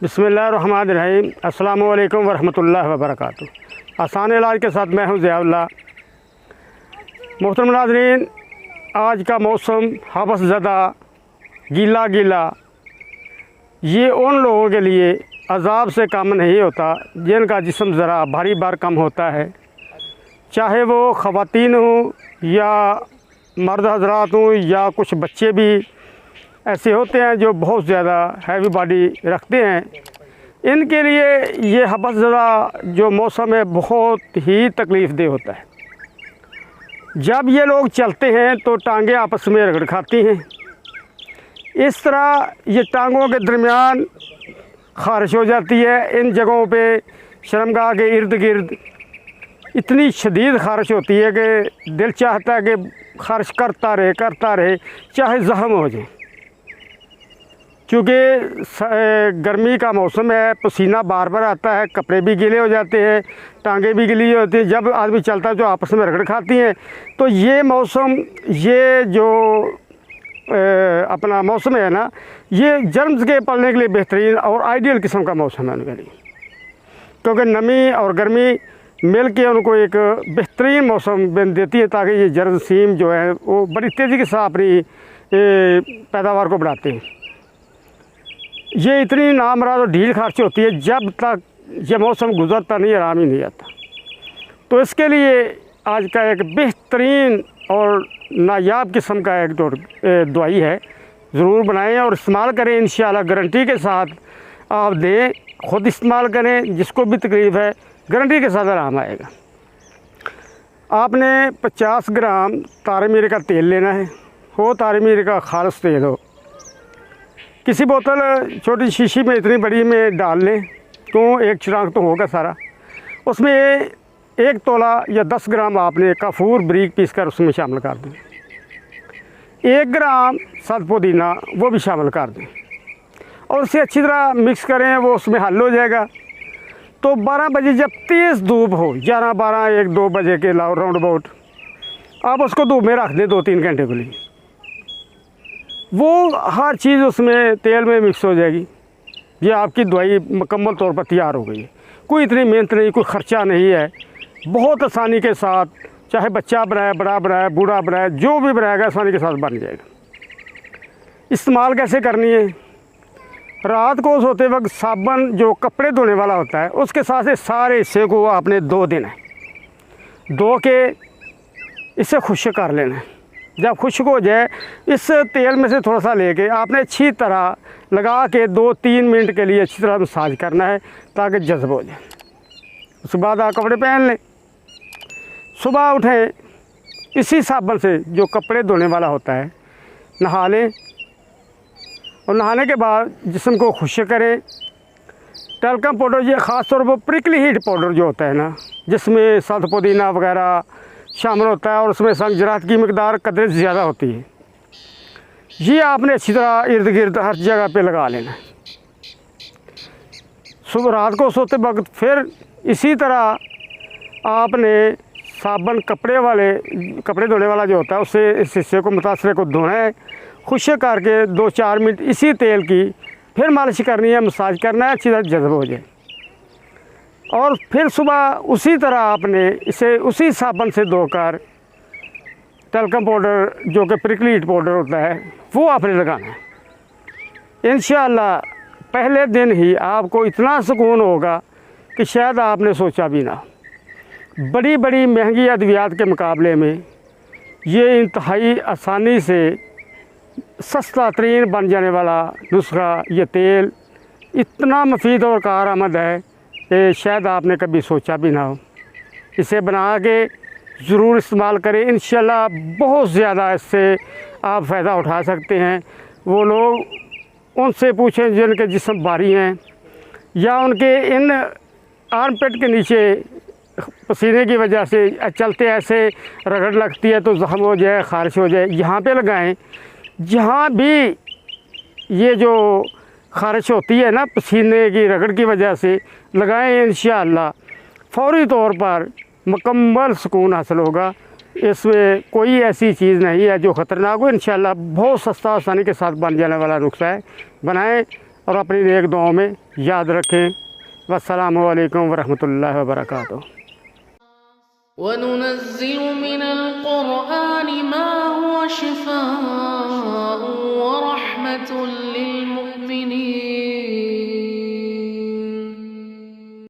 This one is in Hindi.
बिस्मिल्लाहिर्रहमानिर्रहीम। अस्सलामु अलैकुम वरहमतुल्लाहि वबरकातुहू। आसान इलाज के साथ मैं हूं ज़ियाउल्लाह। मोहतरम नाज़रीन, आज का मौसम हवस ज़दा गीला गीला, ये उन लोगों के लिए अज़ाब से कम नहीं होता जिनका जिस्म ज़रा भारी भरकम होता है, चाहे वो ख़वातीन हों या मर्द हज़रात हों या कुछ बच्चे भी ऐसे होते हैं जो बहुत ज़्यादा हैवी बॉडी रखते हैं। इनके लिए ये हवस ज़दा जो मौसम है बहुत ही तकलीफ़ देह होता है। जब ये लोग चलते हैं तो टांगें आपस में रगड़ खाती हैं। इस तरह ये टांगों के दरमियान ख़ारिश हो जाती है। इन जगहों पे शर्मगाह के इर्द गिर्द इतनी शदीद ख़ारिश होती है कि दिल चाहता है कि ख़ारिश करता रहे चाहे ज़ख्म हो जाए। क्योंकि गर्मी का मौसम है, पसीना बार बार आता है, कपड़े भी गीले हो जाते हैं, टांगें भी गीली होती हैं। जब आदमी चलता है जो आपस में रगड़ खाती हैं। तो ये मौसम, ये जो अपना मौसम है ना, ये जर्म्स के पलने के लिए बेहतरीन और आइडियल किस्म का मौसम है उनके लिए, क्योंकि नमी और गर्मी मिल के उनको एक बेहतरीन मौसम बन देती है, ताकि ये जरासीम जो है वो बड़ी तेज़ी के साथ अपनी पैदावार को बढ़ाते हैं। ये इतनी नामराद और ढील खारिश होती है, जब तक ये मौसम गुजरता नहीं आराम ही नहीं आता। तो इसके लिए आज का एक बेहतरीन और नायाब किस्म का एक दवाई है, ज़रूर बनाएं और इस्तेमाल करें। इंशाअल्लाह गारंटी के साथ आप दें, ख़ुद इस्तेमाल करें, जिसको भी तकलीफ़ है गारंटी के साथ आराम आएगा। आपने 50 ग्राम तारे मीरे का तेल लेना है। हो तारे मीरे का खालिस तेल हो, किसी बोतल छोटी शीशी में इतनी बड़ी में डाल लें तो एक चिराग तो होगा सारा। उसमें 1 तोला या 10 ग्राम आपने काफूर बारीक पीस कर उसमें शामिल कर दें। 1 ग्राम सद पुदीना वो भी शामिल कर दें और उसे अच्छी तरह मिक्स करें। वो उसमें हल हो जाएगा। तो 12 बजे जब तेज़ धूप हो, 11, 12, 1, 2 बजे के राउंड अबाउट, आप उसको धूप में रख दें 2-3 घंटे के लिए। वो हर चीज़ उसमें तेल में मिक्स हो जाएगी। ये आपकी दवाई मुकम्मल तौर पर तैयार हो गई है। कोई इतनी मेहनत नहीं, कोई ख़र्चा नहीं है, बहुत आसानी के साथ, चाहे बच्चा बनाए, बड़ा बनाए, बूढ़ा बनाए, जो भी बनाएगा आसानी के साथ बन जाएगा। इस्तेमाल कैसे करनी है? रात को सोते वक्त साबुन जो कपड़े धोने वाला होता है उसके साथ से सारे हिस्से को आपने धो देना है। धो के इसे खुश्क कर लेना है। जब खुश्क हो जाए, इस तेल में से थोड़ा सा लेके आपने अच्छी तरह लगा के 2-3 मिनट के लिए अच्छी तरह मसाज करना है, ताकि जज्ब हो जाए। उसके बाद आप कपड़े पहन लें। सुबह उठें, इसी साबुन से जो कपड़े धोने वाला होता है नहा लें और नहाने के बाद जिस्म को खुश्क करें। टल्कम पाउडर, ये ख़ास तौर पर प्रिकली हीट पाउडर जो होता है ना, जिसमें सद पुदीना वगैरह शामिल होता है और उसमें संजरात की मकदार कदर ज़्यादा होती है, ये आपने अच्छी तरह इर्द गिर्द हर जगह पे लगा लेना है। सुबह रात को सोते वक्त फिर इसी तरह आपने साबुन कपड़े धोने वाला जो होता है उससे इस हिस्से को, मुतासरे को धोना है। खुश्क करके 2-4 मिनट इसी तेल की फिर मालिश करनी है, मसाज करना है, अच्छी तरह जज्ब हो जाए। और फिर सुबह उसी तरह आपने इसे उसी साबुन से धोकर टल्कम पाउडर जो कि प्रिकली हीट पाउडर होता है वो आपने लगाना है। इंशाअल्लाह पहले दिन ही आपको इतना सुकून होगा कि शायद आपने सोचा भी ना। बड़ी बड़ी महंगी अद्वियात के मुकाबले में ये इंतहाई आसानी से सस्ता तरीन बन जाने वाला नुस्खा, ये तेल इतना मुफीद और कारआमद है कि शायद आपने कभी सोचा भी ना हो। इसे बना के ज़रूर इस्तेमाल करें। इंशाअल्लाह बहुत ज़्यादा इससे आप फ़ायदा उठा सकते हैं। वो लोग उनसे पूछें जिनके जिस्म भारी हैं या उनके इन आर्मपेट के नीचे पसीने की वजह से चलते ऐसे रगड़ लगती है तो ज़ख्म हो जाए, ख़ारिश हो जाए, यहाँ पे लगाएं। जहाँ भी ये जो ख़ारिश होती है ना पसीने की रगड़ की वजह से, लगाएं। इंशाअल्लाह फ़ौरी तौर पर मुकम्मल सुकून हासिल होगा। इसमें कोई ऐसी चीज़ नहीं है जो ख़तरनाक हो। इंशाअल्लाह बहुत सस्ता आसानी के साथ बन जाने वाला नुस्खा है। बनाएं और अपनी नेक दुआओं में याद रखें। वस्सलामु अलैकुम वरहमतुल्लाहि वबरकातुहू। वनुनज़्ज़िलु मिनल क़ुरआनि मा हुवा शिफ़ाअun व रहमतुल लिल मुमिनीन।